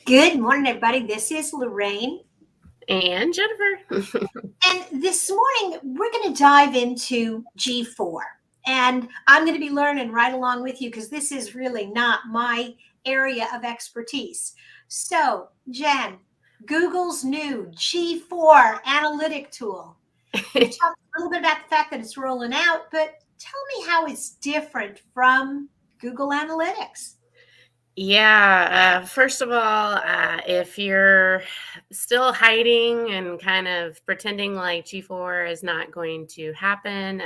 Good morning, everybody. This is Lorraine. And Jennifer. And this morning, we're going to dive into G4. And I'm going to be learning right along with you because this is really not my area of expertise. So, Jen, Google's new G4 analytic tool. We've talked a little bit about the fact that it's rolling out, but tell me how it's different from Google Analytics. Yeah, first of all, if you're still hiding and kind of pretending like G4 is not going to happen,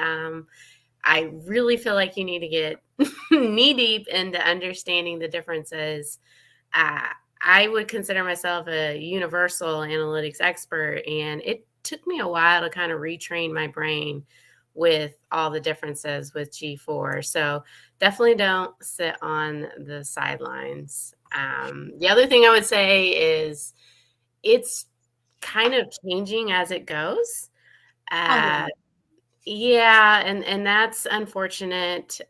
I really feel like you need to get knee deep into understanding the differences. Uh, I would consider myself a universal analytics expert, and it took me a while to kind of retrain my brain with all the differences with G4. So definitely don't sit on the sidelines. The other thing I would say is it's kind of changing as it goes. Oh, Uh, yeah. yeah, and that's unfortunate.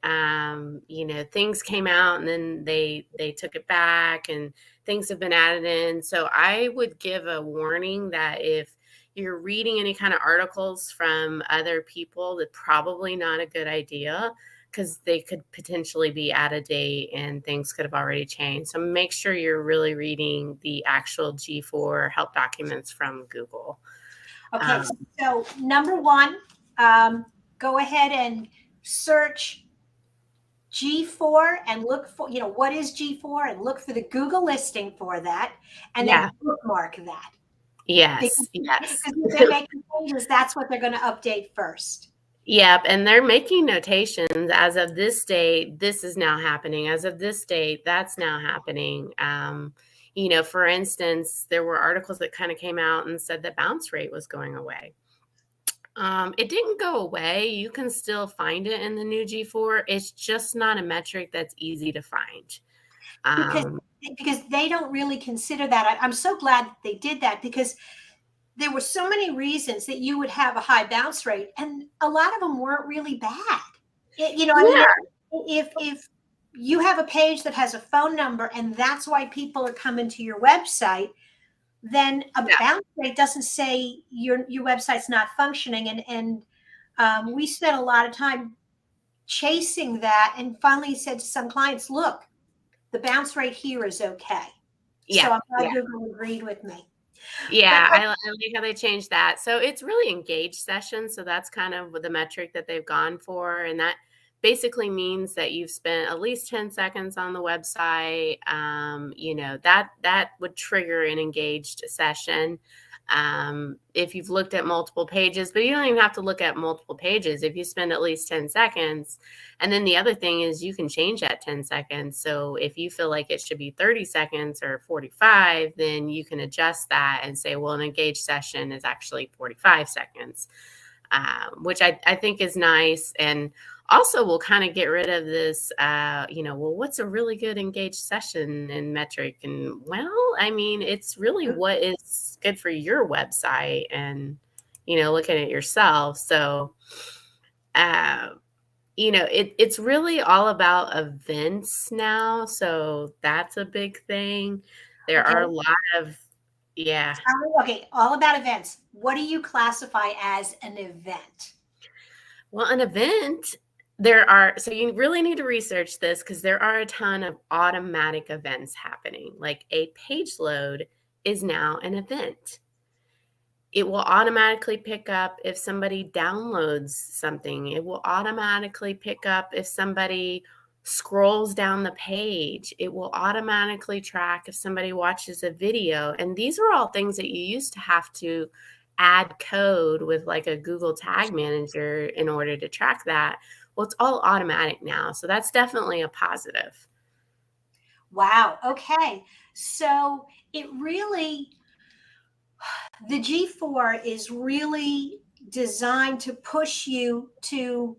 Things came out and then they took it back and things have been added in. So I would give a warning that if you're reading any kind of articles from other people, that's probably not a good idea because they could potentially be out of date and things could have already changed. So make sure you're really reading the actual G4 help documents from Google. Okay, Um, so number one, go ahead and search G4 and look for, what is G4 and look for the Google listing for that and then yeah. bookmark that. Because, Yes, yes. because if they're making changes, that's what they're going to update first. Yep, and they're making notations as of this date, this is now happening. As of this date, that's now happening. For instance, there were articles that kind of came out and said the bounce rate was going away. It didn't go away. You can still find it in the new G4. It's just not a metric that's easy to find. Because Um, because they don't really consider that. I'm so glad that they did that because there were so many reasons that you would have a high bounce rate, and a lot of them weren't really bad. I mean, yeah, if you have a page that has a phone number and that's why people are coming to your website, then a yeah, bounce rate doesn't say your website's not functioning. And we spent a lot of time chasing that, and finally said to some clients, "Look, the bounce rate here is okay." yeah, So I'm yeah. glad Google agreed with me. But Yeah, I like how they changed that. So it's really engaged sessions. So that's kind of the metric that they've gone for. And that basically means that you've spent at least 10 seconds on the website. That would trigger an engaged session. If you've looked at multiple pages, but you don't even have to look at multiple pages if you spend at least 10 seconds. And then the other thing is you can change that 10 seconds. So if you feel like it should be 30 seconds or 45, then you can adjust that and say, well, an engaged session is actually 45 seconds, which I think is nice. And also will kind of get rid of this, well, what's a really good engaged session and metric? And well, I mean, it's really what is good for your website and, looking at yourself. So, uh, it's really all about events now. So that's a big thing. There okay, are a lot of, yeah. okay, all about events. What do you classify as an event? Well, an event, so you really need to research this because there are a ton of automatic events happening. Like a page load is now an event. It will automatically pick up if somebody downloads something. It will automatically pick up if somebody scrolls down the page. It will automatically track if somebody watches a video. And these are all things that you used to have to add code with like a Google Tag Manager in order to track that. Well, it's all automatic now. So that's definitely a positive. Wow. Okay. So it really, the G4 is really designed to push you to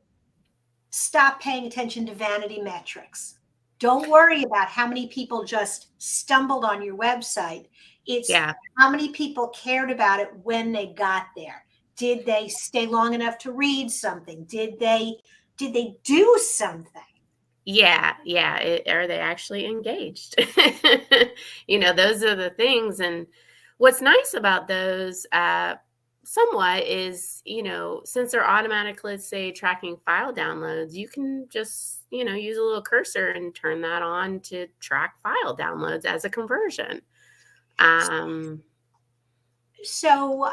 stop paying attention to vanity metrics. Don't worry about how many people just stumbled on your website. It's Yeah. how many people cared about it when they got there. Did they stay long enough to read something? Did they do something? Yeah, yeah. Are they actually engaged? Those are the things. And what's nice about those, somewhat, is, since they're automatic, let's say, tracking file downloads, you can just, use a little cursor and turn that on to track file downloads as a conversion. Um, So,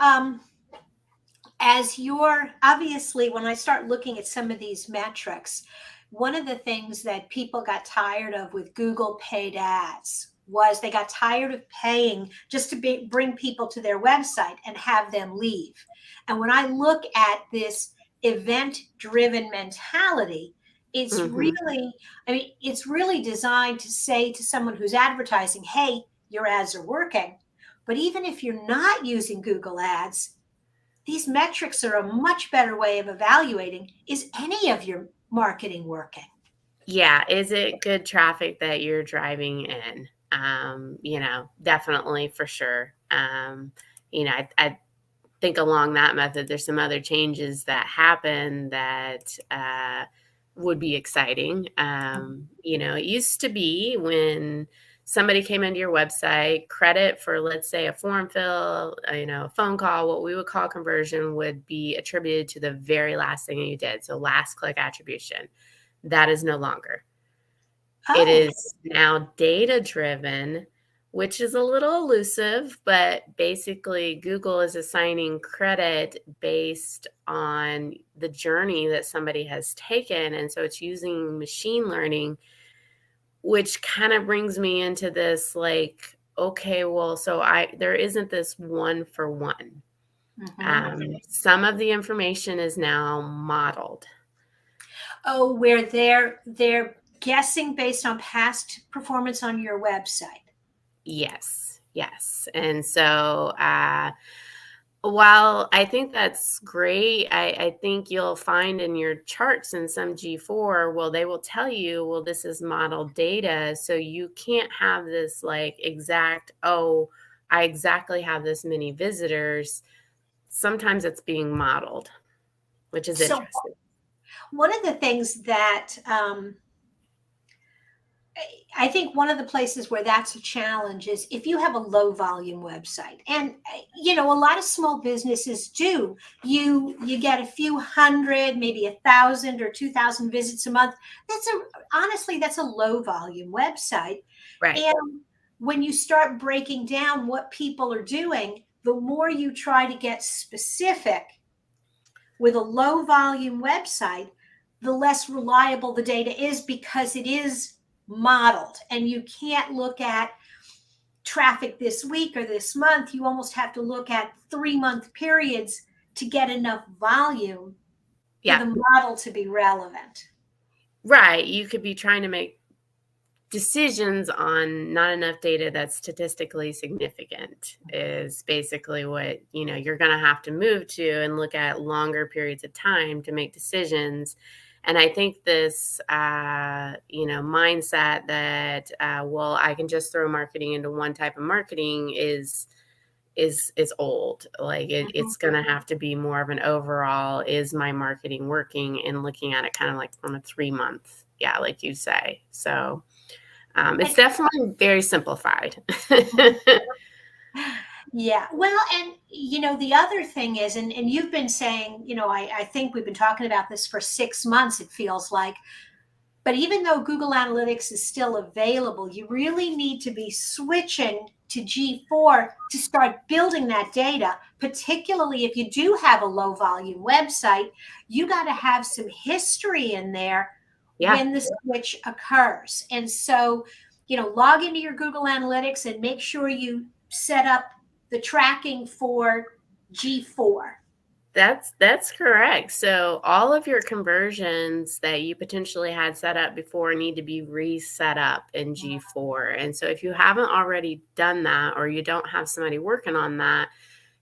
as you're obviously, when I start looking at some of these metrics, one of the things that people got tired of with Google paid ads was they got tired of paying just to bring people to their website and have them leave. And when I look at this event driven mentality, it's mhm. really, I mean, it's really designed to say to someone who's advertising, hey, your ads are working. But even if you're not using Google ads, these metrics are a much better way of evaluating, is any of your marketing working? Yeah, is it good traffic that you're driving in? Definitely, for sure. I think along that method, there's some other changes that happen that would be exciting. It used to be when somebody came into your website, credit for, let's say, a form fill, a phone call, what we would call conversion, would be attributed to the very last thing you did. So last click attribution. That is no longer. It Oh, is now data driven, which is a little elusive, but basically Google is assigning credit based on the journey that somebody has taken. And so it's using machine learning, which kind of brings me into this, like, okay, well, so there isn't this one for one. mhm. Some of the information is now modeled. Oh, where they're guessing based on past performance on your website. Yes, yes. And so, while I think that's great, I think you'll find in your charts in some G4, well, they will tell you, well, this is modeled data. So you can't have this like exact, oh, I exactly have this many visitors. Sometimes it's being modeled, which is So interesting. one of the things that I think one of the places where that's a challenge is if you have a low volume website, and a lot of small businesses do. You get a few hundred, maybe 1,000 or 2,000 visits a month. Honestly, that's a low volume website. Right. And when you start breaking down what people are doing, the more you try to get specific with a low volume website, the less reliable the data is because it is modeled. And you can't look at traffic this week or this month. You almost have to look at 3-month periods to get enough volume for Yeah. the model to be relevant. Right. You could be trying to make decisions on not enough data that's statistically significant, is basically what you're going to have to move to, and look at longer periods of time to make decisions. And I think this mindset that, well, I can just throw marketing into one type of marketing is old. Like, Mhm. it's going to have to be more of an overall, is my marketing working, and looking at it kind of like from a 3 month, yeah, like you say. So it's And definitely very simplified. yeah, well, and the other thing is, and you've been saying, I think we've been talking about this for 6 months, it feels like. But even though Google Analytics is still available, you really need to be switching to G4 to start building that data, particularly if you do have a low volume website. You got to have some history in there Yeah, when the switch occurs. And so, log into your Google Analytics and make sure you set up the tracking for G4. that's correct. So all of your conversions that you potentially had set up before need to be reset up in G4. And so if you haven't already done that, or you don't have somebody working on that,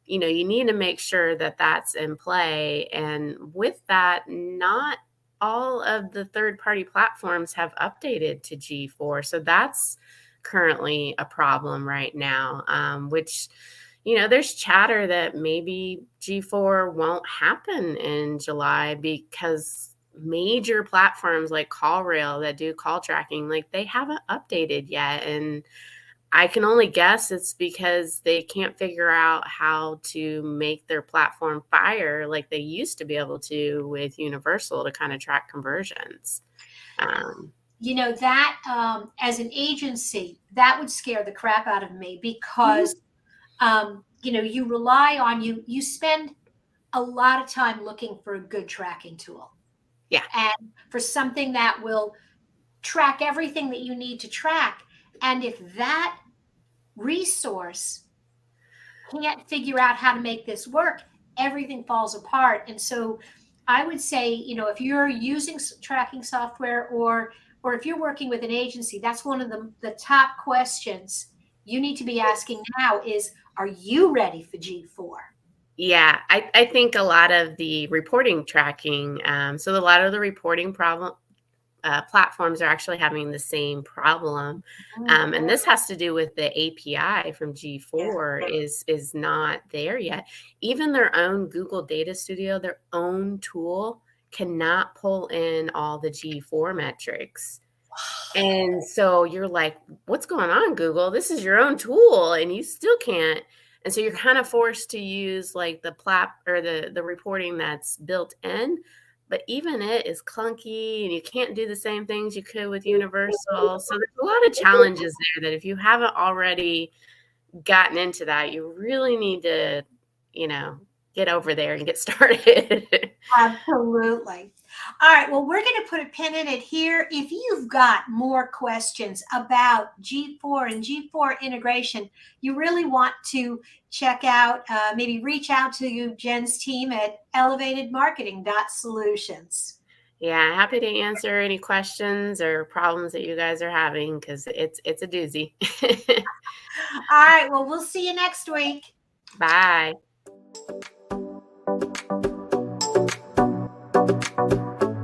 you need to make sure that that's in play. And with that, not all of the third party platforms have updated to G4. So that's currently a problem right now, which, there's chatter that maybe G4 won't happen in July because major platforms like CallRail that do call tracking, like they haven't updated yet. And I can only guess it's because they can't figure out how to make their platform fire like they used to be able to with Universal to kind of track conversions. Um, That as an agency, that would scare the crap out of me because you rely on you spend a lot of time looking for a good tracking tool yeah. and for something that will track everything that you need to track. And if that resource can't figure out how to make this work, everything falls apart. And so I would say, if you're using tracking software or if you're working with an agency, that's one of the top questions you need to be asking now is, are you ready for G4? Yeah, I think a lot of the reporting tracking, so a lot of the reporting platforms are actually having the same problem. And this has to do with the API from Yeah. G4 is not there yet. Even their own Google Data Studio, their own tool, cannot pull in all the G4 metrics. And so you're like, what's going on, Google? This is your own tool and you still can't. And so you're kind of forced to use like the or the reporting that's built in, but even it is clunky and you can't do the same things you could with Universal. So there's a lot of challenges there that if you haven't already gotten into that, you really need to, you know, get over there and get started. Absolutely. All right. Well, we're going to put a pin in it here. If you've got more questions about G4 and G4 integration, you really want to check out, maybe reach out to Jen's team at elevatedmarketing.solutions. Yeah, happy to answer any questions or problems that you guys are having because it's a doozy. All right. Well, we'll see you next week. Bye.